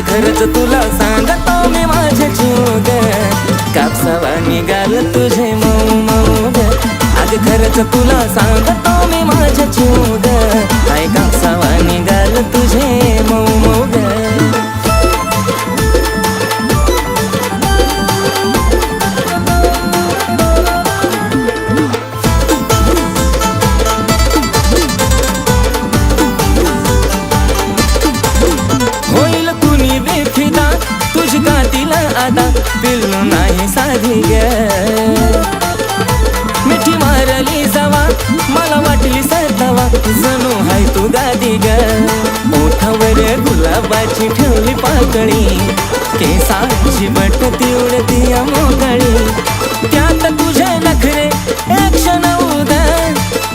खरंच तुला सांगतो मी माझे जीव ग, कापसावा निघाल तुझे मऊ मऊ ग. अग खरंच तुला सांगतो मी माझे जीव ग, काय कापसावा निघाल तुझे मऊ मऊ ग. आता पिल्लू नाही साधी ग, मिठी मारली जावा मला वाटली सरतावा, जणू हाय तू गादी ग. ओठावर गुलाबाची ठेवली पाकळी, केसाची बटती उडती मोकळी. त्यात तुझे नखरे एक क्षण उदा,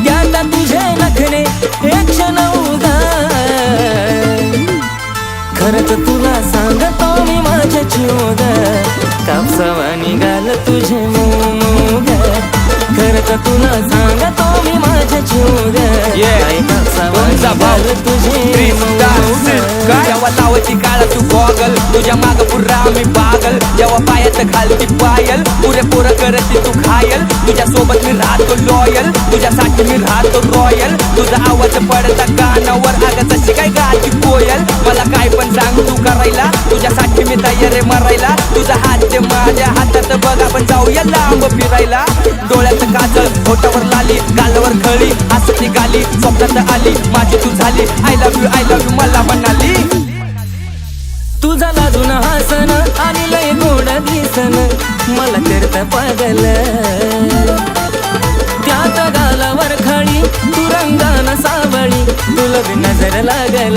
त्यात तुझे नखरे एक क्षण उदा. खरंच तुला सांगतो मी माझे जीव ग, कापसावा निघाल तुझे मऊ मऊ ग. खरंच तुला सांगतो मी माझे जीव ग, काय कापसावा निघाल तुझे मऊ ग. जेव्हा लावायची काळा तू गॉगल, तुझ्या माग पुरा मी पागल. जेव्हा पायात घालती पायल, पुरे पोरं करती तू घायल. तुझ्या सोबत मी राहतो लॉयल, तुझ्यासाठी मी राहतो रॉयल. तुझा आवाज पडता कानावर, अगं तशी काय गाती कोयल. मला काय पण सांग तू करायला, तुझ्यासाठी मी तयार आहे मरायला. तुझा हात ते माझ्या हातात बघ, आपण जाऊया लांब फिरायला. डोळ्यात काजल, होठावर लाली, गालावर खळी, हसती गाली, स्वप्नात आली माझी तू झाली. आय लव्ह यू मला म्हणाली. तुझा लाजून हसन आणि लय गोड दिसन, मला करता पागल. त्यात गालावर खळी, तू रंगान सावळी, तुला बी नजर लागल.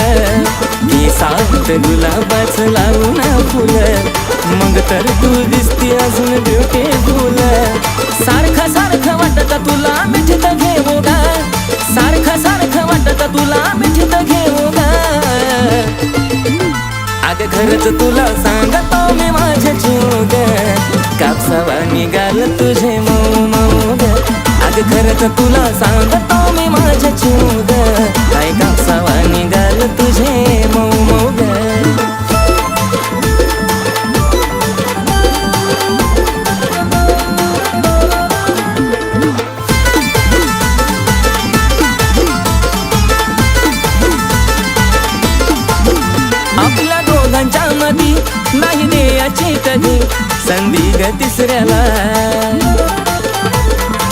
ती सात गुलाबाच लावून फुल, मग तर तू दिसती अजून ब्युटीफुल. सारखं सारखं वाटत तुला मिठीत घेऊ ग, सारखं सारखं वाटत तुला मिठीत घेऊ ग. अग खरंच तुला सांगतो मी माझे जीव ग, कापसावा निघाल तुझे मऊ मऊ ग. अग खरंच तुला सांगतो मी माझे जीव ग, काय कापसावा निघाल तुझे मऊ मऊ ग. आपल्या दोघांच्या मधी नाही द्यायची कधी संधी ग तिसऱ्याला.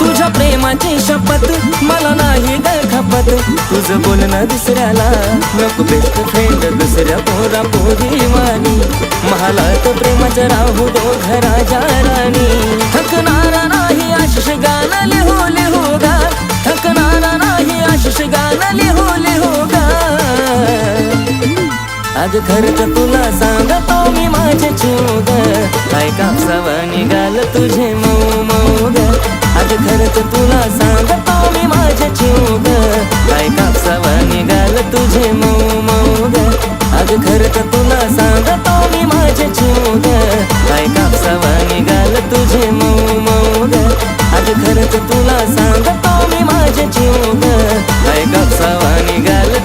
तुझ्या प्रेमाची शपथ मला नाही ग खपत, तुझं बोलणं दुसऱ्याला. नको बेस्ट फ्रेंड दुसऱ्या पोरा पोरी वाणी, महालात प्रेमाचं राहू दो घराच्या राणी. थकणारा नाही आशिष गाणं लिहू लिहू गा, थकणारा नाही आशिष गाणं लिहू लिहू गा. अग खरंच तुला सांगतो मी माझे जीव ग, काय कापसावा निघाल तुझे मऊ मऊ ग. अग खरंच तुला सांगतो मी माझे जीव ग, काय कापसावा निघाल तुझे मऊ मऊ ग. अग खरंच तुला सांगतो मी माझे जीव ग, काय कापसावा निघाल तुझे मऊ मऊ ग. अग खरंच तुला सांगतो मी माझे जीव ग, काय कापसावा निघाल